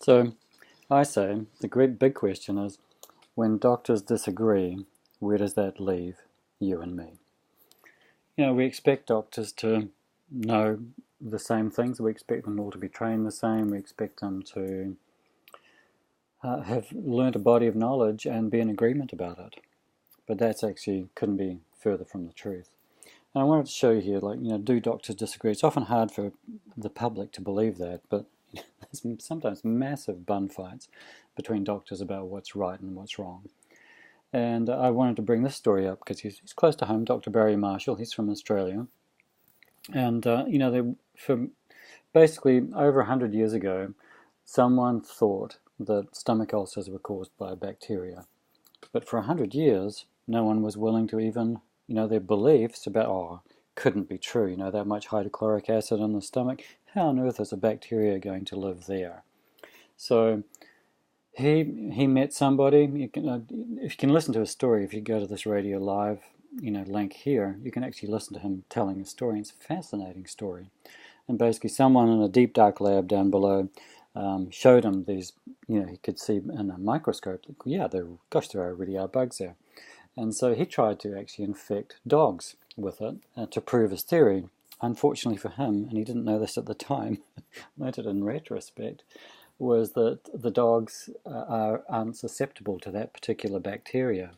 So I say the great big question is, when doctors disagree, where does that leave you and me? We expect doctors to know the same things. We expect them all to be trained the same. We expect them to have learnt a body of knowledge and be in agreement about it. But that's actually couldn't be further from the truth. And I wanted to show you here, do doctors disagree? It's often hard for the public to believe that, but there's sometimes massive bun fights between doctors about what's right and what's wrong. And I wanted to bring this story up because he's close to home, Dr. Barry Marshall. He's from Australia. And, for basically over 100 years ago, someone thought that stomach ulcers were caused by bacteria. But for 100 years, no one was willing to even, their beliefs about, couldn't be true, that much hydrochloric acid in the stomach. How on earth is a bacteria going to live there? So he met somebody. If you can listen to his story, if you go to this Radio Live, link here, you can actually listen to him telling the story. It's a fascinating story. And basically someone in a deep dark lab down below showed him these, he could see in a microscope, there really are bugs there. And so he tried to actually infect dogs with it to prove his theory. Unfortunately for him, and he didn't know this at the time, learned it in retrospect, was that the dogs are unsusceptible to that particular bacteria.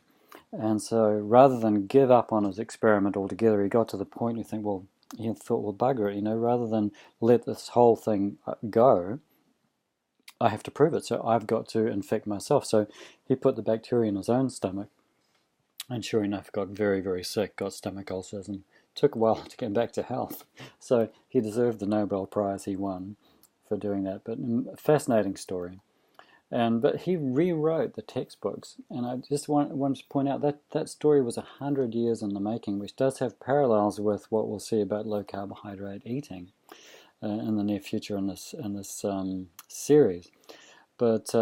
And so rather than give up on his experiment altogether, he got to the point he thought, well, bugger it, rather than let this whole thing go, I have to prove it, so I've got to infect myself. So he put the bacteria in his own stomach, and sure enough, got very, very sick, got stomach ulcers, and took a while to get back to health. So he deserved the Nobel Prize he won for doing that. But a fascinating story. But he rewrote the textbooks, and I just wanted to point out that that story was 100 years in the making, which does have parallels with what we'll see about low carbohydrate eating in the near future in this series. But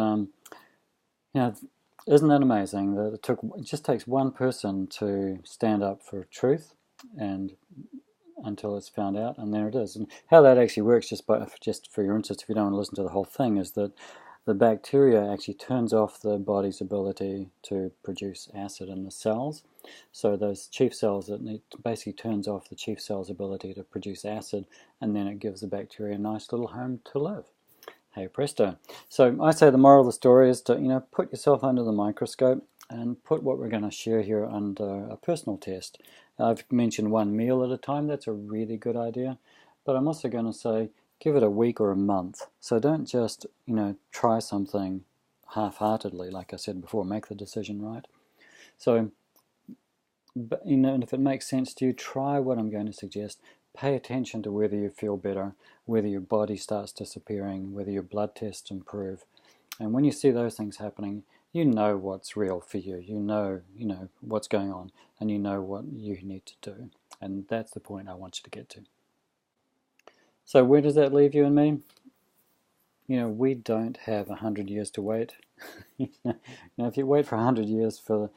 isn't that amazing that it just takes one person to stand up for truth, and until it's found out, and there it is. And how that actually works, just for your interest, if you don't want to listen to the whole thing, is that the bacteria actually turns off the body's ability to produce acid in the cells. So those chief cells, it basically turns off the chief cell's ability to produce acid, and then it gives the bacteria a nice little home to live. Hey presto. So I say the moral of the story is to, put yourself under the microscope and put what we're going to share here under a personal test. I've mentioned one meal at a time. That's a really good idea. But I'm also going to say, give it a week or a month. So don't just, try something half-heartedly, like I said before. Make the decision right. So, and if it makes sense to you, try what I'm going to suggest. Pay attention to whether you feel better, whether your body starts disappearing, whether your blood tests improve. And when you see those things happening, you know what's real for you. You know what's going on, and you know what you need to do. And that's the point I want you to get to. So where does that leave you and me? We don't have 100 years to wait. If you wait for 100 years for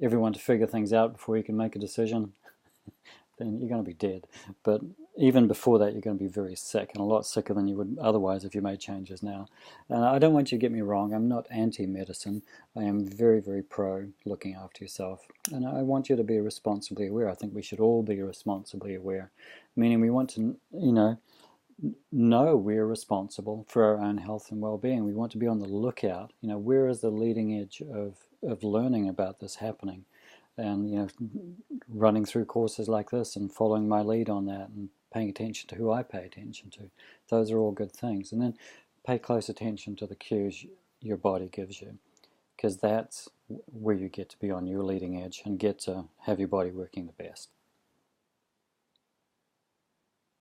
everyone to figure things out before you can make a decision, then you're going to be dead. But even before that, you're going to be very sick, and a lot sicker than you would otherwise if you made changes now. I don't want you to get me wrong. I'm not anti-medicine. I am very, very pro looking after yourself. And I want you to be responsibly aware. I think we should all be responsibly aware, meaning we want to, know we're responsible for our own health and well-being. We want to be on the lookout. Where is the leading edge of learning about this happening? And, running through courses like this and following my lead on that and paying attention to who I pay attention to. Those are all good things. And then pay close attention to the cues your body gives you, because that's where you get to be on your leading edge and get to have your body working the best.